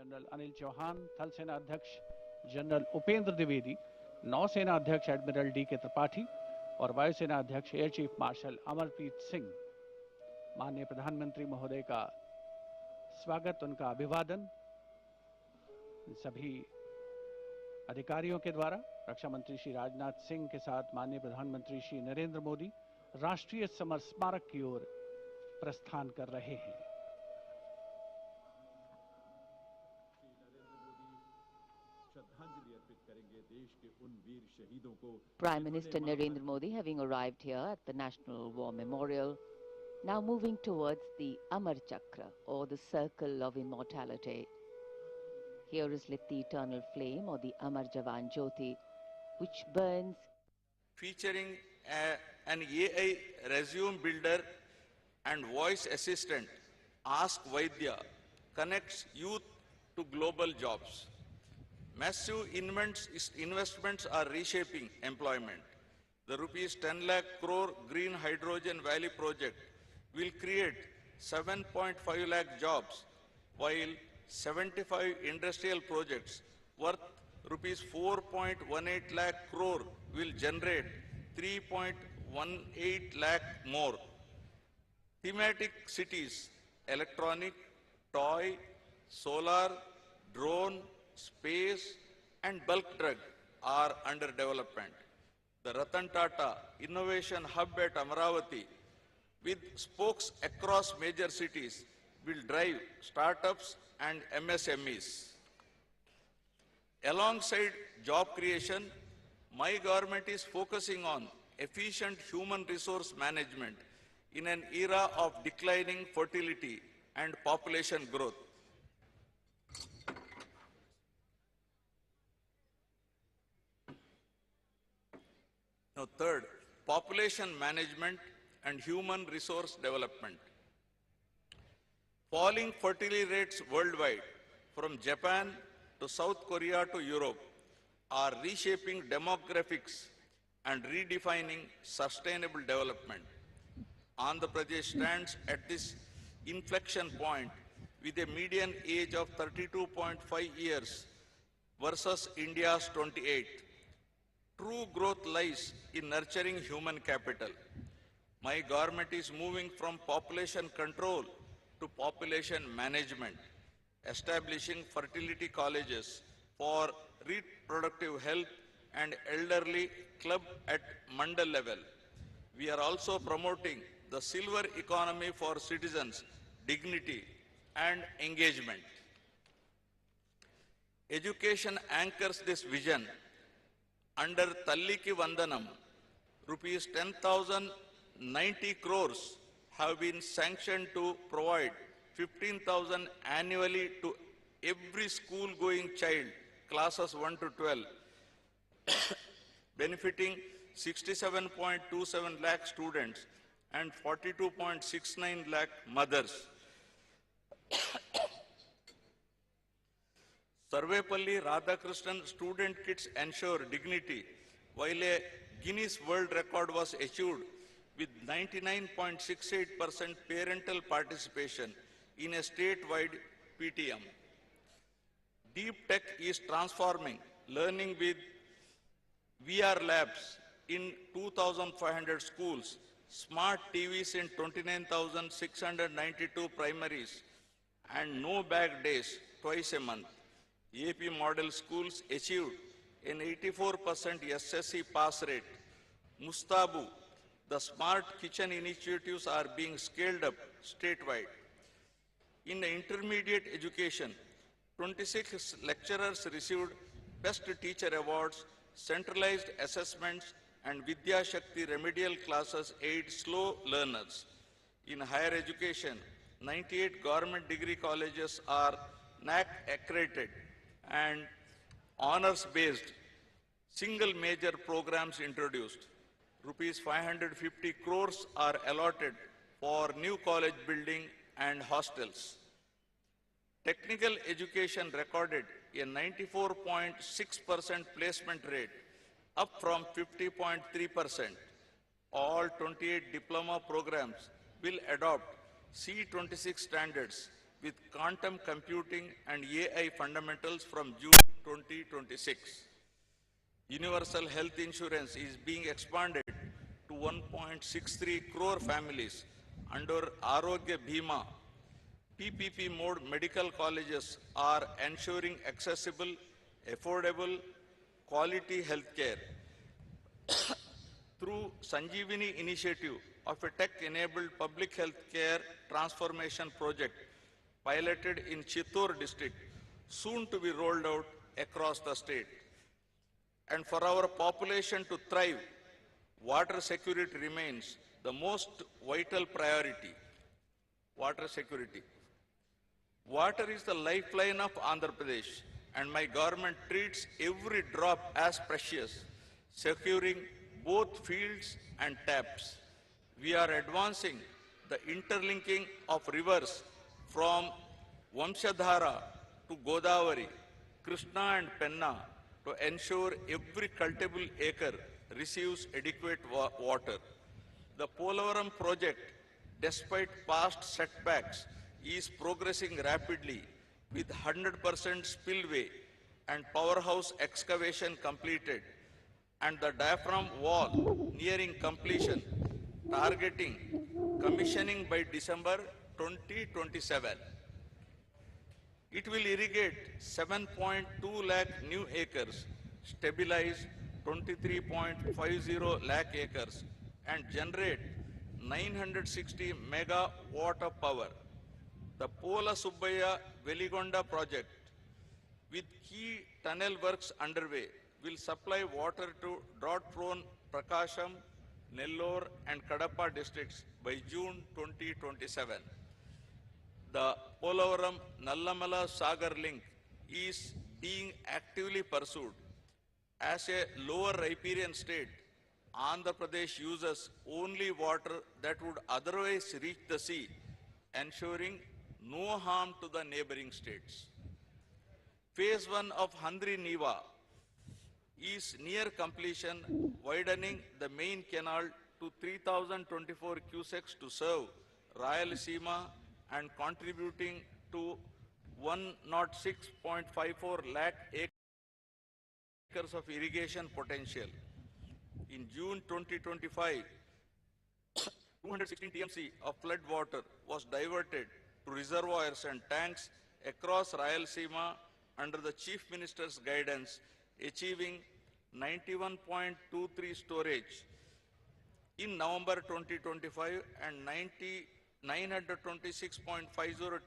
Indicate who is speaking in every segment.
Speaker 1: General Anil Chauhan, थल सेना अध्यक्ष जनरल उपेंद्र द्विवेदी, नौसेना अध्यक्ष एडमिरल डी.के. त्रिपाठी और वायुसेना अध्यक्ष air chief marshal Amarpreet Singh. माननीय प्रधानमंत्री महोदय का स्वागत, उनका अभिवादन सभी अधिकारियों के द्वारा रक्षा मंत्री श्री राजनाथ सिंह के साथ माननीय प्रधानमंत्री श्री नरेंद्र मोदी राष्ट्रीय समर स्मारक की ओर प्रस्थान कर रहे हैं।
Speaker 2: Prime Minister Narendra Modi having arrived here at the National War Memorial, now moving towards the Amar Chakra or the Circle of Immortality. Here is lit the eternal flame or the Amar Jawan Jyoti, which burns.
Speaker 3: Featuring an AI resume builder and voice assistant, Ask Vaidya connects youth to global jobs. Massive investments are reshaping employment. The rupees 10 lakh crore Green Hydrogen Valley project will create 7.5 lakh jobs, while 75 industrial projects worth rupees 4.18 lakh crore will generate 3.18 lakh more. Thematic cities, electronic, toy, solar, drone, space and bulk drug are under development. The Ratan Tata Innovation Hub at Amaravati, with spokes across major cities, will drive startups and MSMEs. Alongside job creation, my government is focusing on efficient human resource management in an era of declining fertility and population growth. Now, third, population management and human resource development. Falling fertility rates worldwide, from Japan to South Korea to Europe, are reshaping demographics and redefining sustainable development. Andhra Pradesh stands at this inflection point with a median age of 32.5 years versus India's 28. True growth lies in nurturing human capital. My government is moving from population control to population management, establishing fertility colleges for reproductive health and elderly club at mandal level. We are also promoting the silver economy for citizens, dignity and engagement. Education anchors this vision. Under Talliki Vandanam, rupees 10,090 crores have been sanctioned to provide 15,000 annually to every school-going child, classes 1 to 12, benefiting 67.27 lakh students and 42.69 lakh mothers. Sarvepalli Radhakrishnan student kits ensure dignity, while a Guinness World Record was achieved with 99.68% parental participation in a statewide PTM. Deep Tech is transforming learning with VR labs in 2,500 schools, smart TVs in 29,692 primaries, and no bag days twice a month. AP model schools achieved an 84% SSC pass rate. Mustabu, the smart kitchen initiatives are being scaled up statewide. In the intermediate education, 26 lecturers received Best Teacher Awards, centralized assessments, and Vidya Shakti remedial classes aid slow learners. In higher education, 98 government degree colleges are NAC accredited and honors-based single major programs introduced. Rupees 550 crores are allotted for new college building and hostels. Technical education recorded a 94.6% placement rate, up from 50.3%. All 28 diploma programs will adopt C26 standards with quantum computing and AI fundamentals from June 2026. Universal health insurance is being expanded to 1.63 crore families under Arogya Bhima. PPP mode medical colleges are ensuring accessible, affordable, quality healthcare. Through Sanjeevani initiative of a tech-enabled public health care transformation project piloted in Chittor district, soon to be rolled out across the state. And for our population to thrive, water security remains the most vital priority. Water security. Water is the lifeline of Andhra Pradesh, and my government treats every drop as precious, securing both fields and taps. We are advancing the interlinking of rivers from Vamshadhara to Godavari, Krishna and Penna to ensure every cultivable acre receives adequate water. The Polavaram project, despite past setbacks, is progressing rapidly with 100% spillway and powerhouse excavation completed and the diaphragm wall nearing completion, targeting commissioning by December 2027. It will irrigate 7.2 lakh new acres, stabilize 23.50 lakh acres, and generate 960 megawatt of power. The Pola Subbaya Veligonda project, with key tunnel works underway, will supply water to drought-prone Prakasham, Nellore, and Kadapa districts by June 2027. The Polavaram Nallamala Sagar link is being actively pursued. As a lower riparian state, Andhra Pradesh uses only water that would otherwise reach the sea, ensuring no harm to the neighboring states. Phase 1 of Handri Niva is near completion, widening the main canal to 3,024 cusecs to serve Rayalaseema and contributing to 106.54 lakh acres of irrigation potential. In June 2025, 216 TMC of flood water was diverted to reservoirs and tanks across Rayalaseema under the Chief Minister's guidance, achieving 91.23 storage in November 2025 and 926.50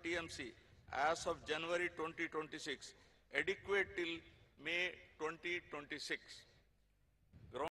Speaker 3: TMC as of January 2026, adequate till May 2026.